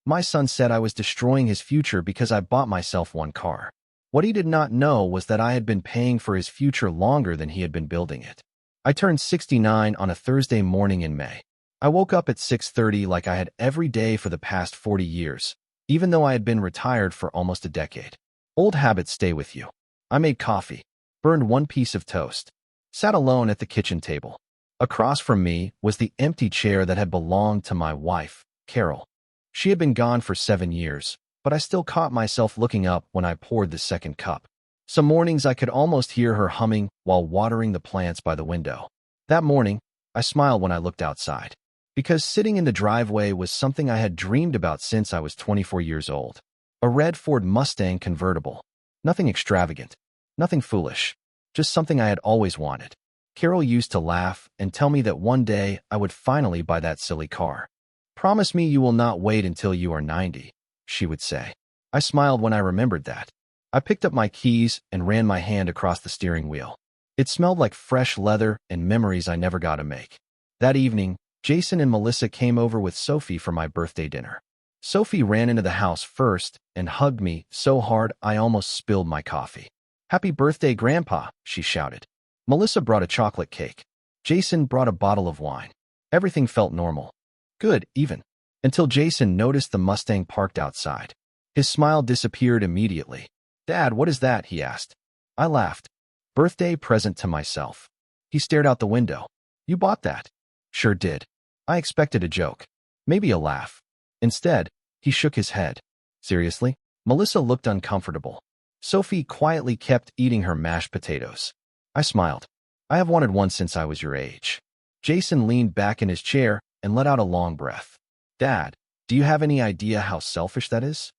My son said I was destroying his future because I bought myself one car. What he did not know was that I had been paying for his future longer than he had been building it. I turned 69 on a Thursday morning in May. I woke up at 6:30 like I had every day for the past 40 years, even though I had been retired for almost a decade. Old habits stay with you. I made coffee, burned one piece of toast, sat alone at the kitchen table. Across from me was the empty chair that had belonged to my wife, Carol. She had been gone for 7 years, but I still caught myself looking up when I poured the second cup. Some mornings I could almost hear her humming while watering the plants by the window. That morning, I smiled when I looked outside, because sitting in the driveway was something I had dreamed about since I was 24 years old. A red Ford Mustang convertible. Nothing extravagant, nothing foolish, just something I had always wanted. Carol used to laugh and tell me that one day I would finally buy that silly car. "Promise me you will not wait until you are 90, she would say. I smiled when I remembered that. I picked up my keys and ran my hand across the steering wheel. It smelled like fresh leather and memories I never got to make. That evening, Jason and Melissa came over with Sophie for my birthday dinner. Sophie ran into the house first and hugged me so hard I almost spilled my coffee. "Happy birthday, Grandpa," she shouted. Melissa brought a chocolate cake. Jason brought a bottle of wine. Everything felt normal. Good, even. Until Jason noticed the Mustang parked outside. His smile disappeared immediately. "Dad, what is that?" he asked. I laughed. "Birthday present to myself." He stared out the window. "You bought that?" "Sure did." I expected a joke. Maybe a laugh. Instead, he shook his head. "Seriously?" Melissa looked uncomfortable. Sophie quietly kept eating her mashed potatoes. I smiled. "I have wanted one since I was your age." Jason leaned back in his chair and let out a long breath. "Dad, do you have any idea how selfish that is?"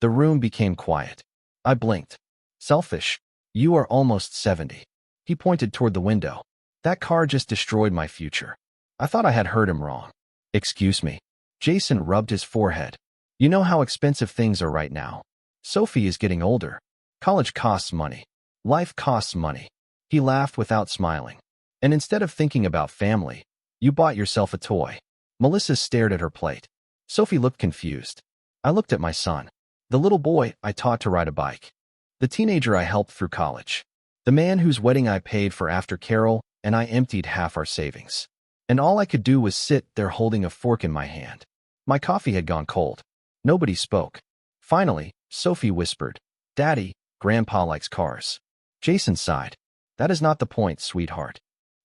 The room became quiet. I blinked. "Selfish? You are almost 70. He pointed toward the window. "That car just destroyed my future." I thought I had heard him wrong. "Excuse me." Jason rubbed his forehead. "You know how expensive things are right now. Sophie is getting older. College costs money. Life costs money." He laughed without smiling. "And instead of thinking about family, you bought yourself a toy." Melissa stared at her plate. Sophie looked confused. I looked at my son. The little boy I taught to ride a bike. The teenager I helped through college. The man whose wedding I paid for after Carol and I emptied half our savings. And all I could do was sit there holding a fork in my hand. My coffee had gone cold. Nobody spoke. Finally, Sophie whispered, "Daddy, Grandpa likes cars." Jason sighed. "That is not the point, sweetheart."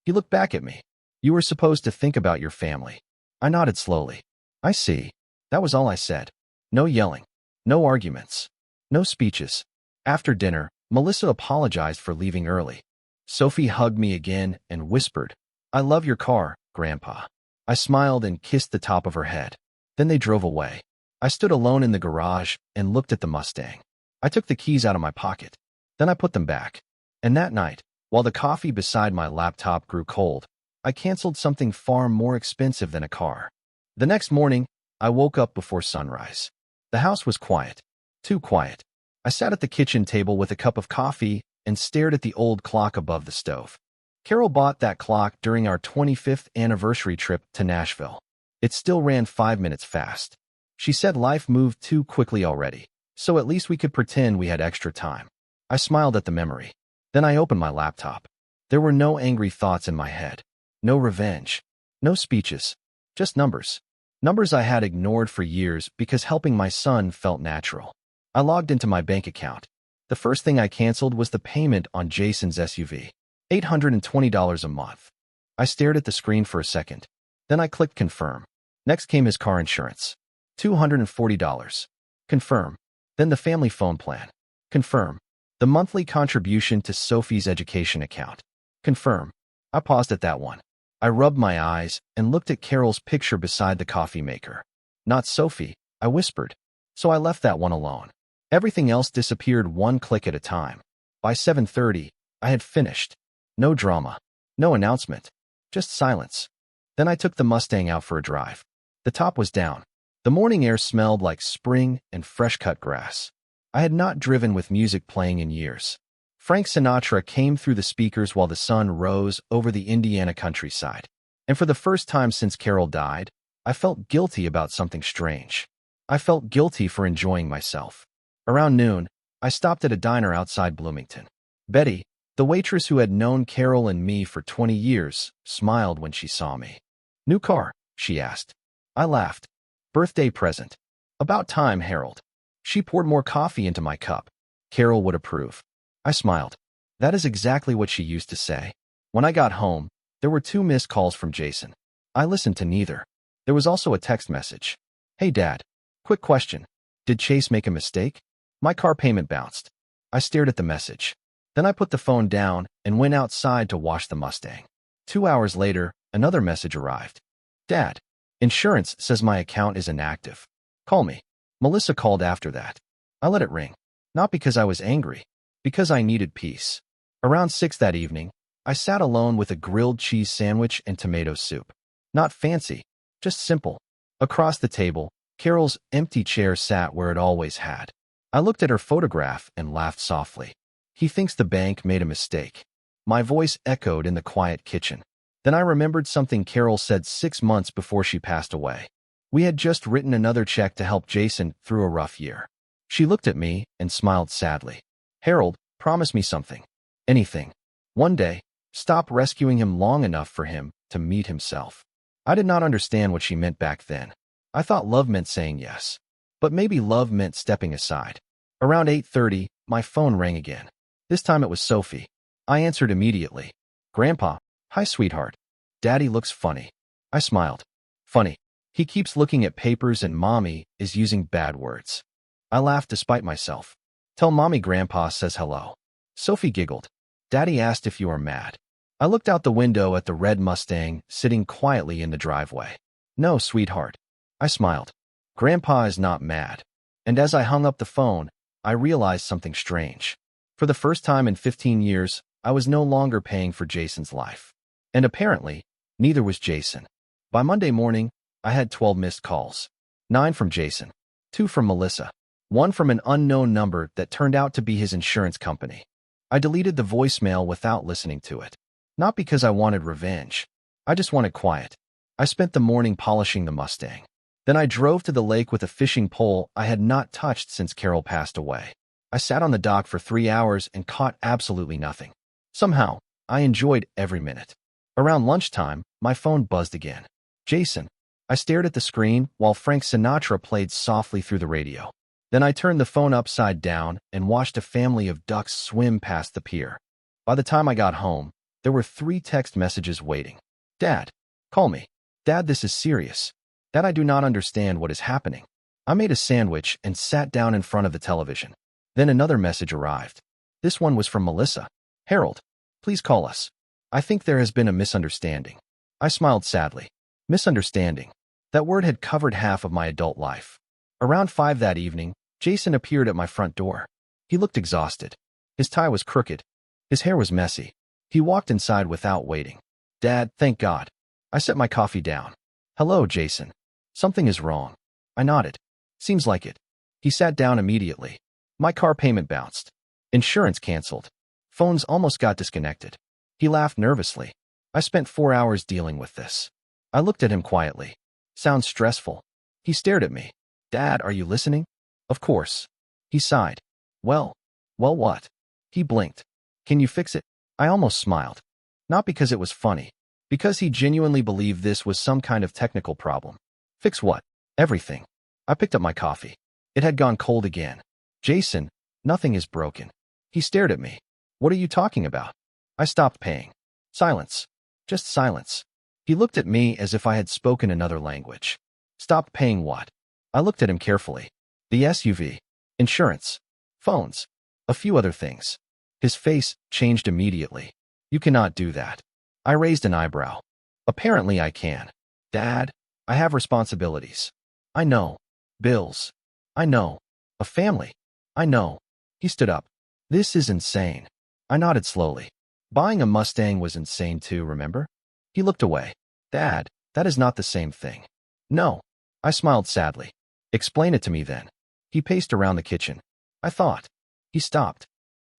He looked back at me. "You were supposed to think about your family." I nodded slowly. "I see." That was all I said. No yelling. No arguments. No speeches. After dinner, Melissa apologized for leaving early. Sophie hugged me again and whispered, "I love your car, Grandpa." I smiled and kissed the top of her head. Then they drove away. I stood alone in the garage and looked at the Mustang. I took the keys out of my pocket. Then I put them back. And that night, while the coffee beside my laptop grew cold, I canceled something far more expensive than a car. The next morning, I woke up before sunrise. The house was quiet. Too quiet. I sat at the kitchen table with a cup of coffee and stared at the old clock above the stove. Carol bought that clock during our 25th anniversary trip to Nashville. It still ran 5 minutes fast. She said life moved too quickly already, so at least we could pretend we had extra time. I smiled at the memory. Then I opened my laptop. There were no angry thoughts in my head. No revenge. No speeches. Just numbers. Numbers I had ignored for years because helping my son felt natural. I logged into my bank account. The first thing I canceled was the payment on Jason's SUV. $820 a month. I stared at the screen for a second. Then I clicked confirm. Next came his car insurance. $240. Confirm. Then the family phone plan. Confirm. The monthly contribution to Sophie's education account. Confirm. I paused at that one. I rubbed my eyes and looked at Carol's picture beside the coffee maker. Not Sophie, I whispered. So I left that one alone. Everything else disappeared one click at a time. By 7:30, I had finished. No drama. No announcement. Just silence. Then I took the Mustang out for a drive. The top was down. The morning air smelled like spring and fresh-cut grass. I had not driven with music playing in years. Frank Sinatra came through the speakers while the sun rose over the Indiana countryside. And for the first time since Carol died, I felt guilty about something strange. I felt guilty for enjoying myself. Around noon, I stopped at a diner outside Bloomington. Betty, the waitress who had known Carol and me for 20 years, smiled when she saw me. "New car?" she asked. I laughed. "Birthday present." "About time, Harold." She poured more coffee into my cup. "Carol would approve." I smiled. That is exactly what she used to say. When I got home, there were 2 missed calls from Jason. I listened to neither. There was also a text message. "Hey, Dad. Quick question. Did Chase make a mistake? My car payment bounced." I stared at the message. Then I put the phone down and went outside to wash the Mustang. 2 hours later, another message arrived. "Dad, insurance says my account is inactive. Call me." Melissa called after that. I let it ring. Not because I was angry, because I needed peace. Around 6 that evening, I sat alone with a grilled cheese sandwich and tomato soup. Not fancy, just simple. Across the table, Carol's empty chair sat where it always had. I looked at her photograph and laughed softly. "He thinks the bank made a mistake." My voice echoed in the quiet kitchen. Then I remembered something Carol said 6 months before she passed away. We had just written another check to help Jason through a rough year. She looked at me and smiled sadly. "Harold, promise me something. Anything. One day, stop rescuing him long enough for him to meet himself." I did not understand what she meant back then. I thought love meant saying yes. But maybe love meant stepping aside. Around 8:30, my phone rang again. This time it was Sophie. I answered immediately. "Grandpa, hi sweetheart. Daddy looks funny." I smiled. "Funny. He keeps looking at papers and Mommy is using bad words." I laughed despite myself. "Tell Mommy Grandpa says hello." Sophie giggled. "Daddy asked if you are mad." I looked out the window at the red Mustang sitting quietly in the driveway. "No, sweetheart." I smiled. "Grandpa is not mad." And as I hung up the phone, I realized something strange. For the first time in 15 years, I was no longer paying for Jason's life. And apparently, neither was Jason. By Monday morning, I had 12 missed calls. 9 from Jason, 2 from Melissa, 1 from an unknown number that turned out to be his insurance company. I deleted the voicemail without listening to it. Not because I wanted revenge. I just wanted quiet. I spent the morning polishing the Mustang. Then I drove to the lake with a fishing pole I had not touched since Carol passed away. I sat on the dock for 3 hours and caught absolutely nothing. Somehow, I enjoyed every minute. Around lunchtime, my phone buzzed again. "Jason." I stared at the screen while Frank Sinatra played softly through the radio. Then I turned the phone upside down and watched a family of ducks swim past the pier. By the time I got home, there were 3 text messages waiting. "Dad, call me. Dad, this is serious. Dad, I do not understand what is happening." I made a sandwich and sat down in front of the television. Then another message arrived. This one was from Melissa. "Harold, please call us. I think there has been a misunderstanding." I smiled sadly. Misunderstanding. That word had covered half of my adult life. Around 5 that evening, Jason appeared at my front door. He looked exhausted. His tie was crooked. His hair was messy. He walked inside without waiting. "Dad, thank God." I set my coffee down. "Hello, Jason. Something is wrong." I nodded. "Seems like it." He sat down immediately. "My car payment bounced. Insurance canceled. Phones almost got disconnected." He laughed nervously. "I spent 4 hours dealing with this." I looked at him quietly. "Sounds stressful." He stared at me. "Dad, are you listening?" "Of course." He sighed. Well, what?" He blinked. "Can you fix it?" I almost smiled. Not because it was funny. Because he genuinely believed this was some kind of technical problem. "Fix what?" "Everything." I picked up my coffee. It had gone cold again. "Jason, nothing is broken." He stared at me. "What are you talking about?" I stopped paying. Silence. Just silence. He looked at me as if I had spoken another language. "Stopped paying what?" I looked at him carefully. "The SUV. Insurance. Phones. A few other things." His face changed immediately. "You cannot do that." I raised an eyebrow. "Apparently I can." "Dad, I have responsibilities." "I know. Bills." "I know. A family." "I know." He stood up. "This is insane." I nodded slowly. Buying a Mustang was insane too, remember? He looked away. "Dad, that is not the same thing." "No." I smiled sadly. "Explain it to me then." He paced around the kitchen. "I thought." He stopped.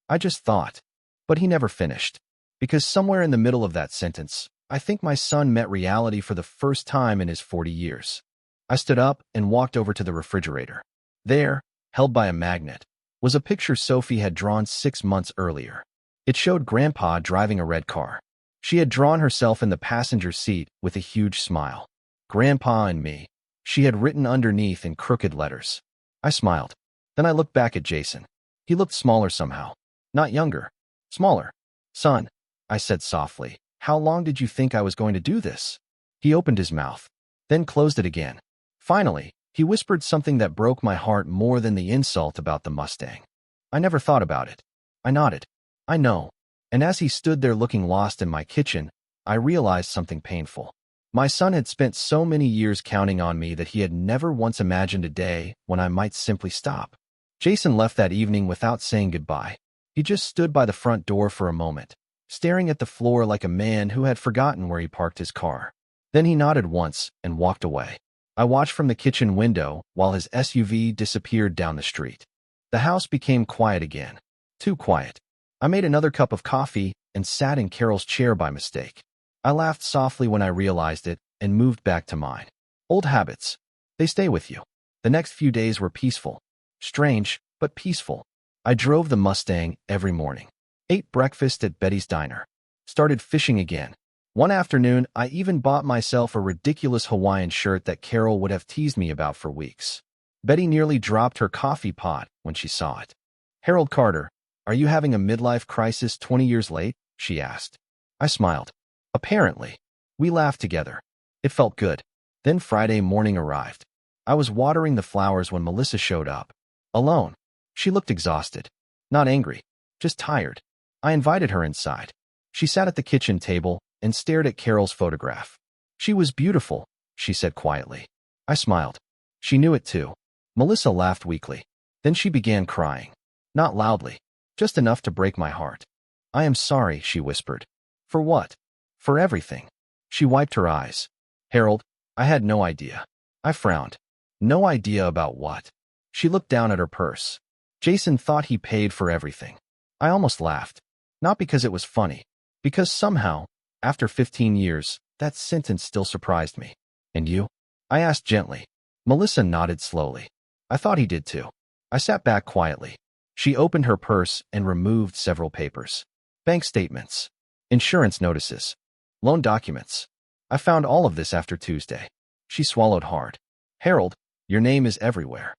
"I just thought." But he never finished. Because somewhere in the middle of that sentence, I think my son met reality for the first time in his 40 years. I stood up and walked over to the refrigerator. There, held by a magnet, was a picture Sophie had drawn 6 months earlier. It showed Grandpa driving a red car. She had drawn herself in the passenger seat with a huge smile. Grandpa and me, she had written underneath in crooked letters. I smiled. Then I looked back at Jason. He looked smaller somehow. Not younger. Smaller. Son, I said softly, how long did you think I was going to do this? He opened his mouth, then closed it again. Finally, he whispered something that broke my heart more than the insult about the Mustang. I never thought about it. I nodded. I know. And as he stood there looking lost in my kitchen, I realized something painful. My son had spent so many years counting on me that he had never once imagined a day when I might simply stop. Jason left that evening without saying goodbye. He just stood by the front door for a moment, staring at the floor like a man who had forgotten where he parked his car. Then he nodded once and walked away. I watched from the kitchen window while his SUV disappeared down the street. The house became quiet again. Too quiet. I made another cup of coffee and sat in Carol's chair by mistake. I laughed softly when I realized it and moved back to mine. Old habits. They stay with you. The next few days were peaceful. Strange, but peaceful. I drove the Mustang every morning. Ate breakfast at Betty's Diner. Started fishing again. One afternoon, I even bought myself a ridiculous Hawaiian shirt that Carol would have teased me about for weeks. Betty nearly dropped her coffee pot when she saw it. Harold Carter, are you having a midlife crisis 20 years late? She asked. I smiled. Apparently. We laughed together. It felt good. Then Friday morning arrived. I was watering the flowers when Melissa showed up. Alone. She looked exhausted. Not angry. Just tired. I invited her inside. She sat at the kitchen table and stared at Carol's photograph. She was beautiful, she said quietly. I smiled. She knew it too. Melissa laughed weakly. Then she began crying. Not loudly. Just enough to break my heart. I am sorry, she whispered. For what? For everything. She wiped her eyes. Harold, I had no idea. I frowned. No idea about what? She looked down at her purse. Jason thought he paid for everything. I almost laughed. Not because it was funny. Because somehow, after 15 years, that sentence still surprised me. And you? I asked gently. Melissa nodded slowly. I thought he did too. I sat back quietly. She opened her purse and removed several papers. Bank statements. Insurance notices. Loan documents. I found all of this after Tuesday. She swallowed hard. Harold, your name is everywhere.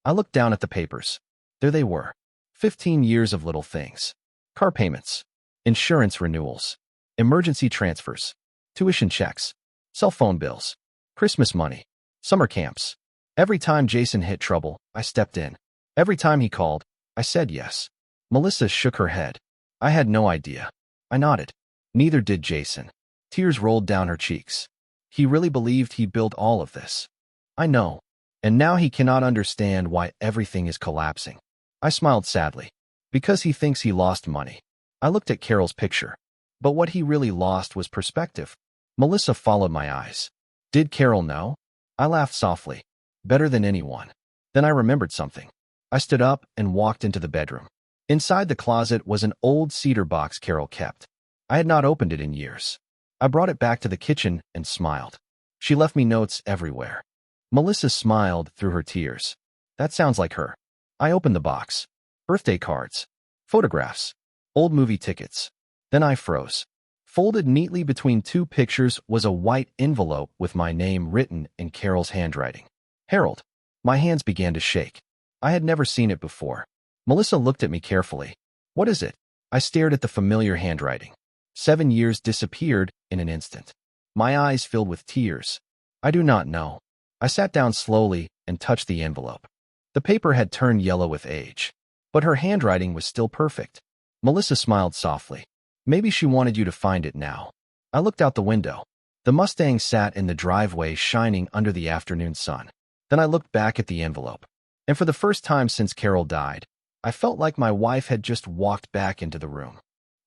I looked down at the papers. There they were. 15 years of little things. Car payments. Insurance renewals. Emergency transfers. Tuition checks. Cell phone bills. Christmas money. Summer camps. Every time Jason hit trouble, I stepped in. Every time he called, I said yes. Melissa shook her head. I had no idea. I nodded. Neither did Jason. Tears rolled down her cheeks. He really believed he built all of this. I know. And now he cannot understand why everything is collapsing. I smiled sadly. Because he thinks he lost money. I looked at Carol's picture. But what he really lost was perspective. Melissa followed my eyes. Did Carol know? I laughed softly. Better than anyone. Then I remembered something. I stood up and walked into the bedroom. Inside the closet was an old cedar box Carol kept. I had not opened it in years. I brought it back to the kitchen and smiled. She left me notes everywhere. Melissa smiled through her tears. That sounds like her. I opened the box. Birthday cards. Photographs. Old movie tickets. Then I froze. Folded neatly between two pictures was a white envelope with my name written in Carol's handwriting. Harold. My hands began to shake. I had never seen it before. Melissa looked at me carefully. What is it? I stared at the familiar handwriting. 7 years disappeared in an instant. My eyes filled with tears. I do not know. I sat down slowly and touched the envelope. The paper had turned yellow with age. But her handwriting was still perfect. Melissa smiled softly. Maybe she wanted you to find it now. I looked out the window. The Mustang sat in the driveway shining under the afternoon sun. Then I looked back at the envelope. And for the first time since Carol died, I felt like my wife had just walked back into the room.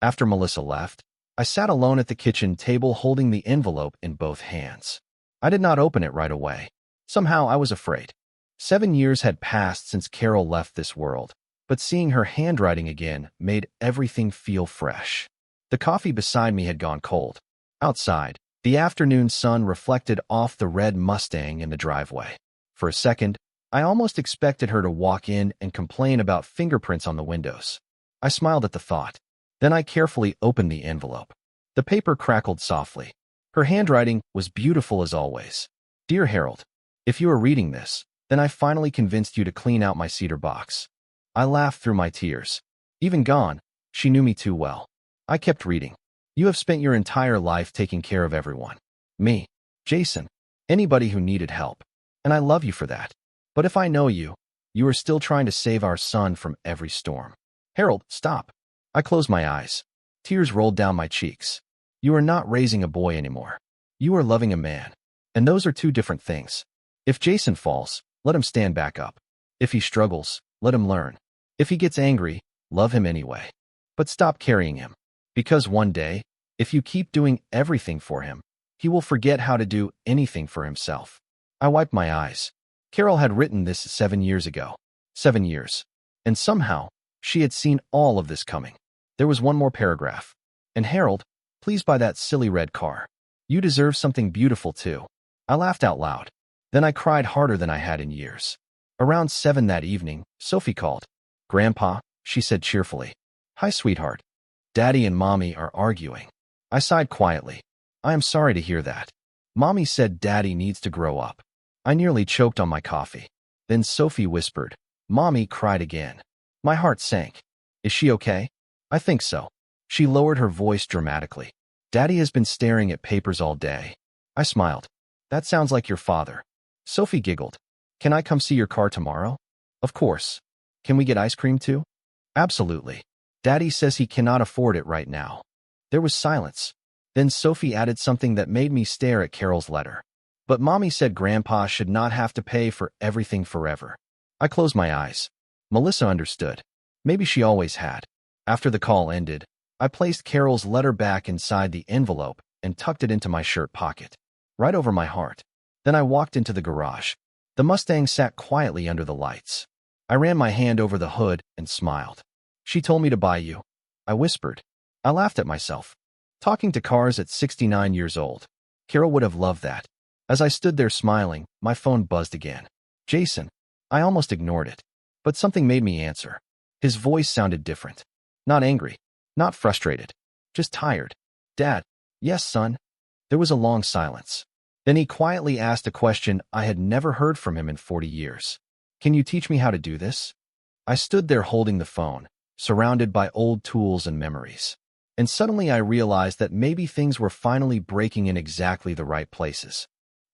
After Melissa left, I sat alone at the kitchen table holding the envelope in both hands. I did not open it right away. Somehow I was afraid. 7 years had passed since Carol left this world, but seeing her handwriting again made everything feel fresh. The coffee beside me had gone cold. Outside, The afternoon sun reflected off the red Mustang in the driveway. For a second, I almost expected her to walk in and complain about fingerprints on the windows. I smiled at the thought. Then I carefully opened the envelope. The paper crackled softly. Her handwriting was beautiful as always. Dear Harold, if you are reading this, then I finally convinced you to clean out my cedar box. I laughed through my tears. Even gone, she knew me too well. I kept reading. You have spent your entire life taking care of everyone. Me, Jason, anybody who needed help. And I love you for that. But if I know you, you are still trying to save our son from every storm. Harold, stop. I closed my eyes. Tears rolled down my cheeks. You are not raising a boy anymore. You are loving a man. And those are two different things. If Jason falls, let him stand back up. If he struggles, let him learn. If he gets angry, love him anyway. But stop carrying him. Because one day, if you keep doing everything for him, he will forget how to do anything for himself. I wiped my eyes. Carol had written this 7 years ago. 7 years. And somehow, she had seen all of this coming. There was one more paragraph. And Harold, please buy that silly red car. You deserve something beautiful too. I laughed out loud. Then I cried harder than I had in years. Around 7 that evening, Sophie called. Grandpa, she said cheerfully. Hi, sweetheart. Daddy and Mommy are arguing. I sighed quietly. I am sorry to hear that. Mommy said Daddy needs to grow up. I nearly choked on my coffee. Then Sophie whispered. Mommy cried again. My heart sank. Is she okay? I think so. She lowered her voice dramatically. Daddy has been staring at papers all day. I smiled. That sounds like your father. Sophie giggled. Can I come see your car tomorrow? Of course. Can we get ice cream too? Absolutely. Daddy says he cannot afford it right now. There was silence. Then Sophie added something that made me stare at Carol's letter. But Mommy said Grandpa should not have to pay for everything forever. I closed my eyes. Melissa understood. Maybe she always had. After the call ended, I placed Carol's letter back inside the envelope and tucked it into my shirt pocket, right over my heart. Then I walked into the garage. The Mustang sat quietly under the lights. I ran my hand over the hood and smiled. She told me to buy you. I whispered. I laughed at myself. Talking to cars at 69 years old. Carol would have loved that. As I stood there smiling, my phone buzzed again. Jason. I almost ignored it. But something made me answer. His voice sounded different. Not angry. Not frustrated. Just tired. Dad. Yes, son. There was a long silence. Then he quietly asked a question I had never heard from him in 40 years. Can you teach me how to do this? I stood there holding the phone, surrounded by old tools and memories. And suddenly I realized that maybe things were finally breaking in exactly the right places.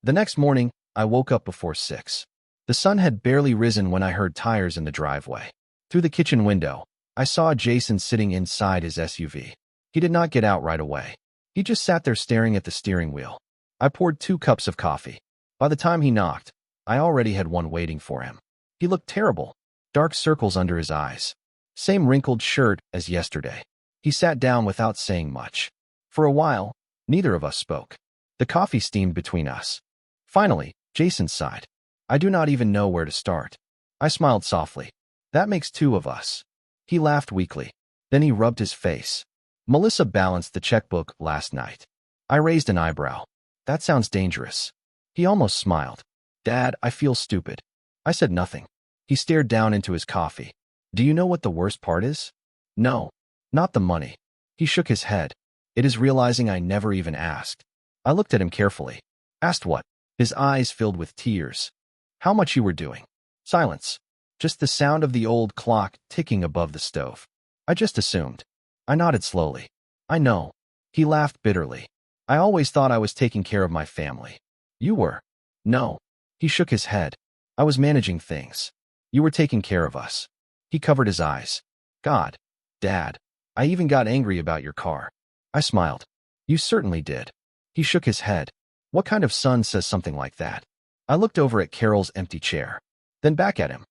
The next morning, I woke up before 6. The sun had barely risen when I heard tires in the driveway. Through the kitchen window, I saw Jason sitting inside his SUV. He did not get out right away. He just sat there staring at the steering wheel. I poured 2 cups of coffee. By the time he knocked, I already had one waiting for him. He looked terrible. Dark circles under his eyes. Same wrinkled shirt as yesterday. He sat down without saying much. For a while, neither of us spoke. The coffee steamed between us. Finally, Jason sighed. I do not even know where to start. I smiled softly. That makes 2 of us. He laughed weakly. Then he rubbed his face. Melissa balanced the checkbook last night. I raised an eyebrow. That sounds dangerous. He almost smiled. Dad, I feel stupid. I said nothing. He stared down into his coffee. Do you know what the worst part is? No, not the money. He shook his head. It is realizing I never even asked. I looked at him carefully. Asked what? His eyes filled with tears. How much you were doing? Silence. Just the sound of the old clock ticking above the stove. I just assumed. I nodded slowly. I know. He laughed bitterly. I always thought I was taking care of my family. You were. No. He shook his head. I was managing things. You were taking care of us. He covered his eyes. God. Dad. I even got angry about your car. I smiled. You certainly did. He shook his head. What kind of son says something like that? I looked over at Carol's empty chair. Then back at him.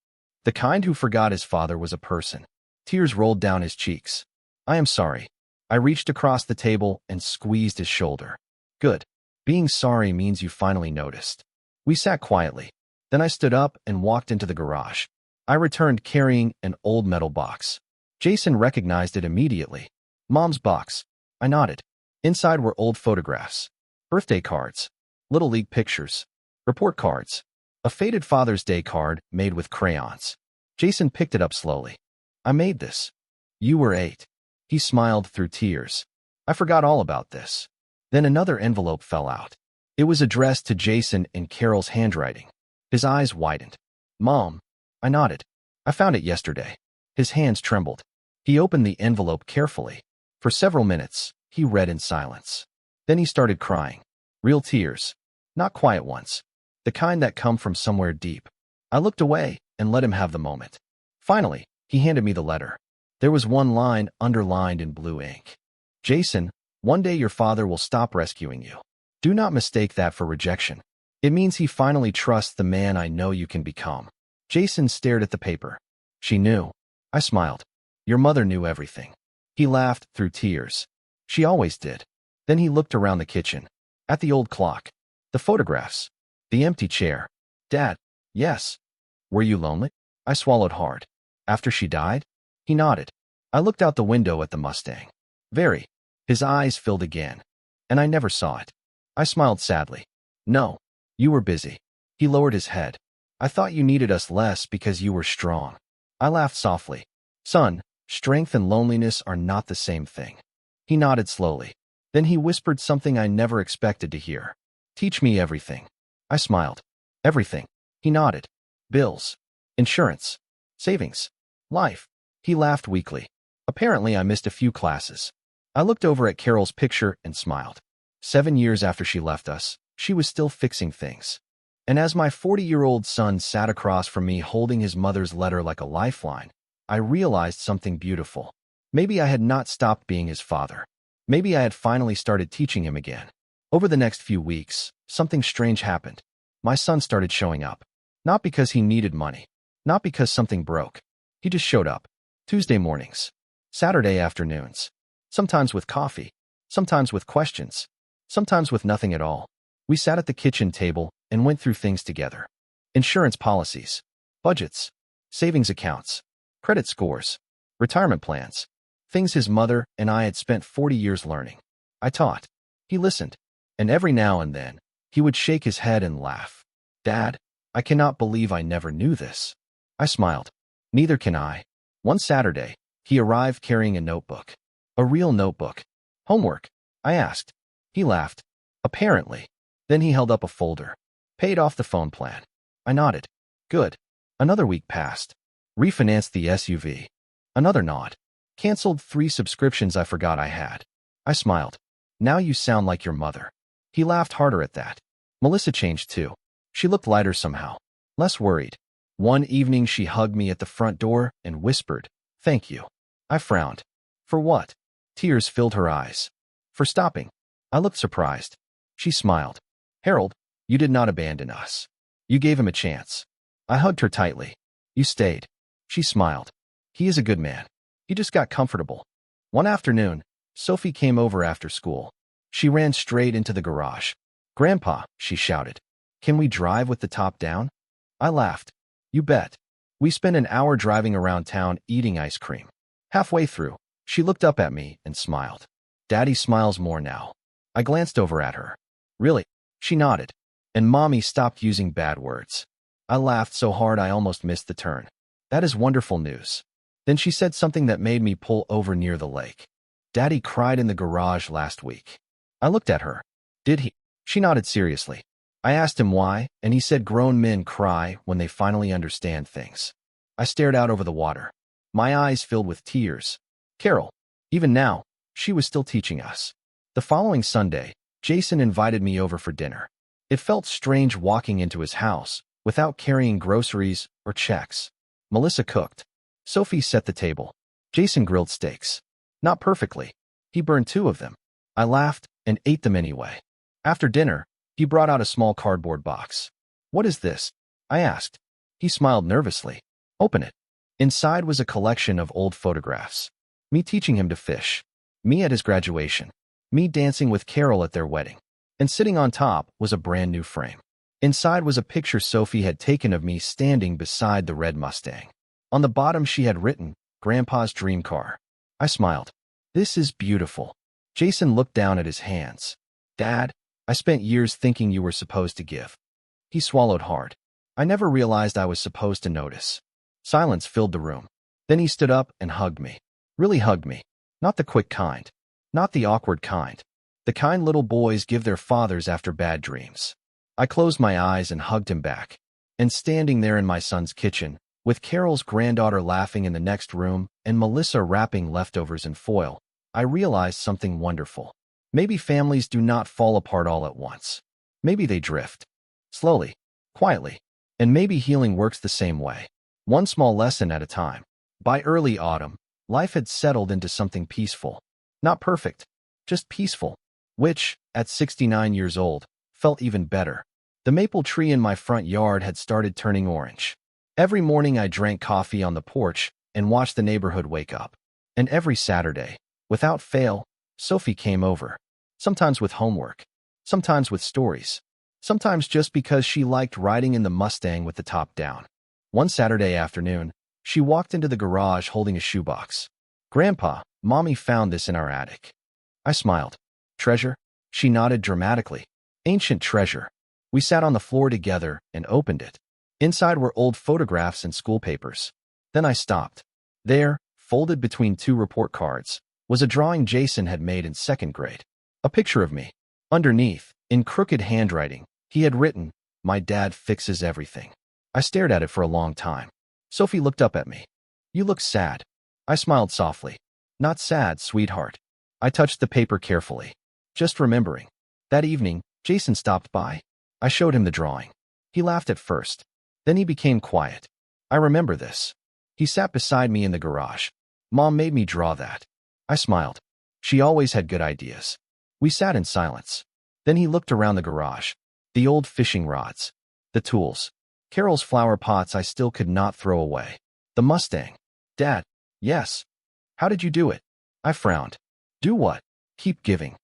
The kind who forgot his father was a person. Tears rolled down his cheeks. I am sorry. I reached across the table and squeezed his shoulder. Good. Being sorry means you finally noticed. We sat quietly. Then I stood up and walked into the garage. I returned carrying an old metal box. Jason recognized it immediately. Mom's box. I nodded. Inside were old photographs. birthday cards, Little League pictures, report cards, a faded Father's Day card made with crayons. Jason picked it up slowly. I made this. You were 8. He smiled through tears. I forgot all about this. Then another envelope fell out. It was addressed to Jason in Carol's handwriting. His eyes widened. Mom. I nodded. I found it yesterday. His hands trembled. He opened the envelope carefully. For several minutes, he read in silence. Then he started crying. Real tears. Not quiet ones. The kind that come from somewhere deep. I looked away and let him have the moment. Finally, he handed me the letter. There was one line underlined in blue ink. Jason, one day your father will stop rescuing you. Do not mistake that for rejection. It means he finally trusts the man I know you can become. Jason stared at the paper. She knew. I smiled. Your mother knew everything. He laughed through tears. She always did. Then he looked around the kitchen. At the old clock. The photographs. The empty chair. Dad. Yes. Were you lonely? I swallowed hard. After she died? He nodded. I looked out the window at the Mustang. Very. His eyes filled again. And I never saw it. I smiled sadly. No. You were busy. He lowered his head. I thought you needed us less because you were strong. I laughed softly. Son, strength and loneliness are not the same thing. He nodded slowly. Then he whispered something I never expected to hear. Teach me everything. I smiled. Everything. He nodded. Bills. Insurance. Savings. Life. He laughed weakly. Apparently I missed a few classes. I looked over at Carol's picture and smiled. 7 years after she left us, she was still fixing things. And as my 40-year-old son sat across from me holding his mother's letter like a lifeline, I realized something beautiful. Maybe I had not stopped being his father. Maybe I had finally started teaching him again. Over the next few weeks, something strange happened. My son started showing up. Not because he needed money. Not because something broke. He just showed up. Tuesday mornings. Saturday afternoons. Sometimes with coffee. Sometimes with questions. Sometimes with nothing at all. We sat at the kitchen table and went through things together. Insurance policies. Budgets. Savings accounts. Credit scores. Retirement plans. Things his mother and I had spent 40 years learning. I taught. He listened. And every now and then, he would shake his head and laugh. Dad, I cannot believe I never knew this. I smiled. Neither can I. One Saturday, he arrived carrying a notebook. A real notebook. Homework? I asked. He laughed. Apparently. Then he held up a folder. Paid off the phone plan. I nodded. Good. Another week passed. Refinanced the SUV. Another nod. Canceled 3 subscriptions I forgot I had. I smiled. Now you sound like your mother. He laughed harder at that. Melissa changed too. She looked lighter somehow. Less worried. One evening she hugged me at the front door and whispered, "Thank you." I frowned. For what? Tears filled her eyes. For stopping. I looked surprised. She smiled. Harold, you did not abandon us. You gave him a chance. I hugged her tightly. You stayed. She smiled. He is a good man. He just got comfortable. One afternoon, Sophie came over after school. She ran straight into the garage. Grandpa, she shouted. Can we drive with the top down? I laughed. You bet. We spent an hour driving around town eating ice cream. Halfway through, she looked up at me and smiled. Daddy smiles more now. I glanced over at her. Really? She nodded. And Mommy stopped using bad words. I laughed so hard I almost missed the turn. That is wonderful news. Then she said something that made me pull over near the lake. Daddy cried in the garage last week. I looked at her. Did he? She nodded seriously. I asked him why, and he said grown men cry when they finally understand things. I stared out over the water. My eyes filled with tears. Carol. Even now, she was still teaching us. The following Sunday, Jason invited me over for dinner. It felt strange walking into his house without carrying groceries or checks. Melissa cooked. Sophie set the table. Jason grilled steaks. Not perfectly. He burned 2 of them. I laughed and ate them anyway. After dinner, he brought out a small cardboard box. What is this? I asked. He smiled nervously. Open it. Inside was a collection of old photographs. Me teaching him to fish. Me at his graduation. Me dancing with Carol at their wedding. And sitting on top was a brand new frame. Inside was a picture Sophie had taken of me standing beside the red Mustang. On the bottom she had written, Grandpa's dream car. I smiled. This is beautiful. Jason looked down at his hands. Dad, I spent years thinking you were supposed to give. He swallowed hard. I never realized I was supposed to notice. Silence filled the room. Then he stood up and hugged me. Really hugged me. Not the quick kind. Not the awkward kind. The kind little boys give their fathers after bad dreams. I closed my eyes and hugged him back. And standing there in my son's kitchen, with Carol's granddaughter laughing in the next room and Melissa wrapping leftovers in foil, I realized something wonderful. Maybe families do not fall apart all at once. Maybe they drift. Slowly. Quietly. And maybe healing works the same way. One small lesson at a time. By early autumn, life had settled into something peaceful. Not perfect. Just peaceful. Which, at 69 years old, felt even better. The maple tree in my front yard had started turning orange. Every morning I drank coffee on the porch and watched the neighborhood wake up. And every Saturday, without fail, Sophie came over. Sometimes with homework. Sometimes with stories. Sometimes just because she liked riding in the Mustang with the top down. One Saturday afternoon, she walked into the garage holding a shoebox. "Grandpa, Mommy found this in our attic." I smiled. "Treasure?" She nodded dramatically. "Ancient treasure." We sat on the floor together and opened it. Inside were old photographs and school papers. Then I stopped. There, folded between two report cards, was a drawing Jason had made in second grade. A picture of me. Underneath, in crooked handwriting, he had written, "My dad fixes everything." I stared at it for a long time. Sophie looked up at me. "You look sad." I smiled softly. "Not sad, sweetheart." I touched the paper carefully. Just remembering. That evening, Jason stopped by. I showed him the drawing. He laughed at first. Then he became quiet. I remember this. He sat beside me in the garage. "Mom made me draw that." I smiled. She always had good ideas. We sat in silence. Then he looked around the garage. The old fishing rods. The tools. Carol's flower pots I still could not throw away. The Mustang. "Dad." "Yes." "How did you do it?" I frowned. "Do what?" "Keep giving."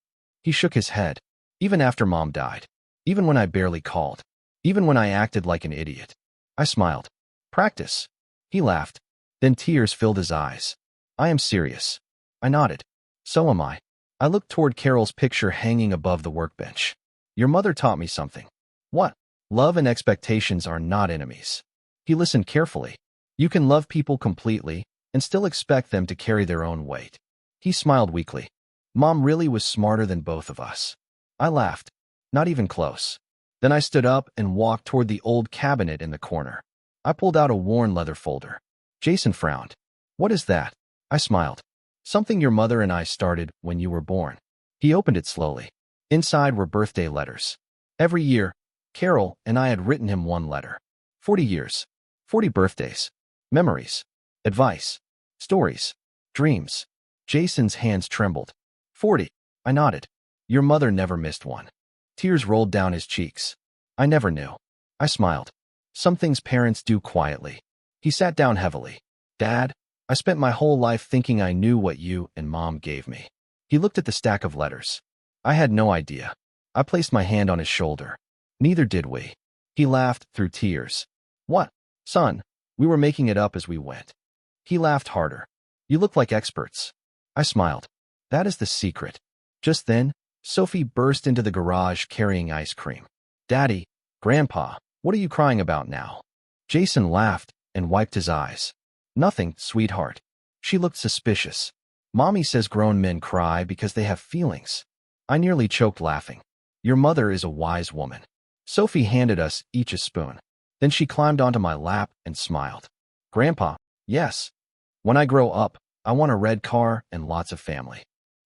He shook his head. "Even after Mom died. Even when I barely called. Even when I acted like an idiot." I smiled. "Practice." He laughed. Then tears filled his eyes. "I am serious." I nodded. "So am I." I looked toward Carol's picture hanging above the workbench. "Your mother taught me something." "What?" "Love and expectations are not enemies." He listened carefully. "You can love people completely and still expect them to carry their own weight." He smiled weakly. "Mom really was smarter than both of us." I laughed. "Not even close." Then I stood up and walked toward the old cabinet in the corner. I pulled out a worn leather folder. Jason frowned. "What is that?" I smiled. "Something your mother and I started when you were born." He opened it slowly. Inside were birthday letters. Every year, Carol and I had written him one letter. 40 years. 40 birthdays. Memories. Advice. Stories. Dreams. Jason's hands trembled. 40. I nodded. "Your mother never missed one." Tears rolled down his cheeks. "I never knew." I smiled. "Some things parents do quietly." He sat down heavily. "Dad, I spent my whole life thinking I knew what you and Mom gave me." He looked at the stack of letters. I had no idea. I placed my hand on his shoulder. "Neither did we." He laughed through tears. "What? Son, we were making it up as we went." He laughed harder. "You look like experts." I smiled. "That is the secret." Just then, Sophie burst into the garage carrying ice cream. "Daddy, Grandpa, what are you crying about now?" Jason laughed and wiped his eyes. "Nothing, sweetheart." She looked suspicious. "Mommy says grown men cry because they have feelings." I nearly choked laughing. "Your mother is a wise woman." Sophie handed us each a spoon. Then she climbed onto my lap and smiled. "Grandpa, yes. When I grow up, I want a red car and lots of family."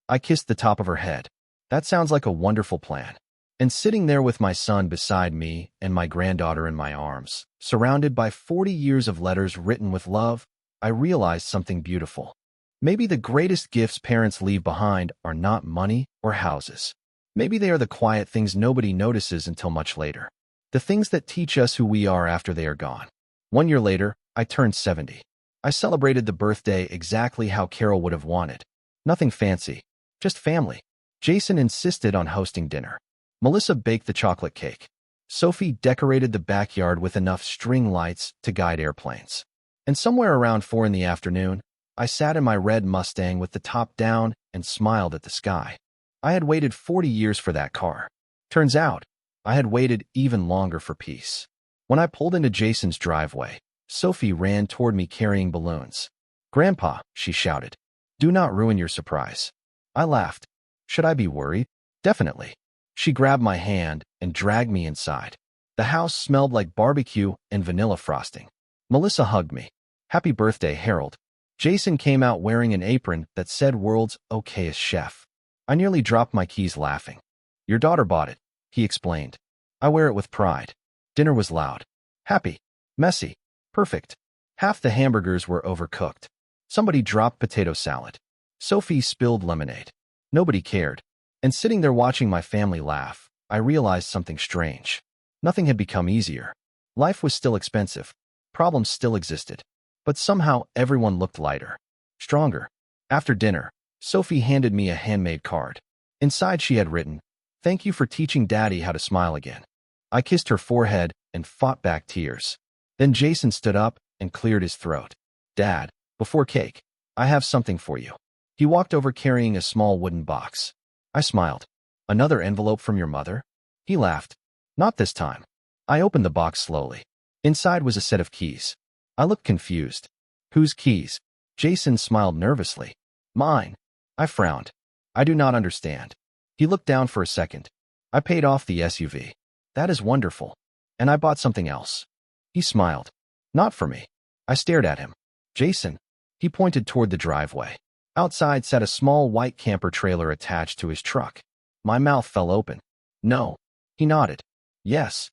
I kissed the top of her head. "That sounds like a wonderful plan." And sitting there with my son beside me and my granddaughter in my arms, surrounded by 40 years of letters written with love, I realized something beautiful. Maybe the greatest gifts parents leave behind are not money or houses. Maybe they are the quiet things nobody notices until much later. The things that teach us who we are after they are gone. 1 year later, I turned 70. I celebrated the birthday exactly how Carol would have wanted. Nothing fancy, just family. Jason insisted on hosting dinner. Melissa baked the chocolate cake. Sophie decorated the backyard with enough string lights to guide airplanes. And somewhere around 4 in the afternoon, I sat in my red Mustang with the top down and smiled at the sky. I had waited 40 years for that car. Turns out, I had waited even longer for peace. When I pulled into Jason's driveway, Sophie ran toward me carrying balloons. "Grandpa," she shouted, "do not ruin your surprise." I laughed. Should I be worried? Definitely. She grabbed my hand and dragged me inside. The house smelled like barbecue and vanilla frosting. Melissa hugged me. "Happy birthday, Harold." Jason came out wearing an apron that said "World's Okayest Chef." I nearly dropped my keys laughing. "Your daughter bought it," he explained. "I wear it with pride." Dinner was loud. Happy. Messy. Perfect. Half the hamburgers were overcooked. Somebody dropped potato salad. Sophie spilled lemonade. Nobody cared. And sitting there watching my family laugh, I realized something strange. Nothing had become easier. Life was still expensive. Problems still existed. But somehow everyone looked lighter. Stronger. After dinner, Sophie handed me a handmade card. Inside she had written, "Thank you for teaching Daddy how to smile again." I kissed her forehead and fought back tears. Then Jason stood up and cleared his throat. "Dad, before cake, I have something for you." He walked over carrying a small wooden box. I smiled. "Another envelope from your mother?" He laughed. "Not this time." I opened the box slowly. Inside was a set of keys. I looked confused. "Whose keys?" Jason smiled nervously. "Mine." I frowned. "I do not understand." He looked down for a second. "I paid off the SUV." "That is wonderful. And I bought something else." He smiled. "Not for me." I stared at him. "Jason." He pointed toward the driveway. Outside sat a small white camper trailer attached to his truck. My mouth fell open. "No." He nodded. "Yes."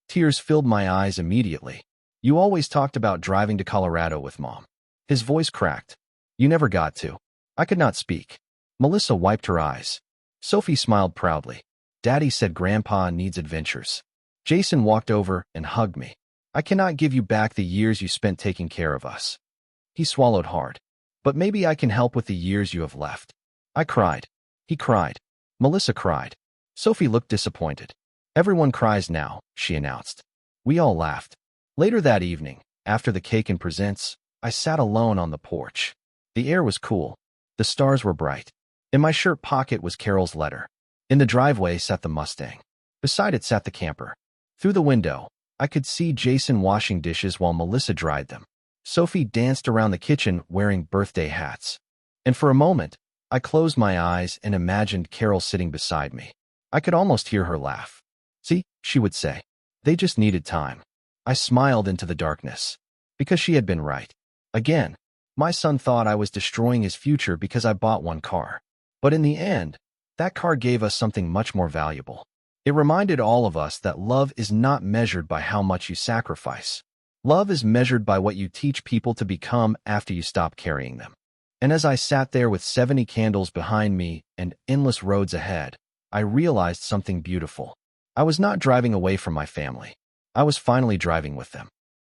Tears filled my eyes immediately. "You always talked about driving to Colorado with Mom." His voice cracked. "You never got to." I could not speak. Melissa wiped her eyes. Sophie smiled proudly. "Daddy said Grandpa needs adventures." Jason walked over and hugged me. "I cannot give you back the years you spent taking care of us." He swallowed hard. "But maybe I can help with the years you have left." I cried. He cried. Melissa cried. Sophie looked disappointed. "Everyone cries now," she announced. We all laughed. Later that evening, after the cake and presents, I sat alone on the porch. The air was cool. The stars were bright. In my shirt pocket was Carol's letter. In the driveway sat the Mustang. Beside it sat the camper. Through the window, I could see Jason washing dishes while Melissa dried them. Sophie danced around the kitchen wearing birthday hats. And for a moment, I closed my eyes and imagined Carol sitting beside me. I could almost hear her laugh. "See," she would say. "They just needed time." I smiled into the darkness. Because she had been right. Again, my son thought I was destroying his future because I bought one car. But in the end, that car gave us something much more valuable. It reminded all of us that love is not measured by how much you sacrifice. Love is measured by what you teach people to become after you stop carrying them. And as I sat there with 70 candles behind me and endless roads ahead, I realized something beautiful. I was not driving away from my family. I was finally driving with them.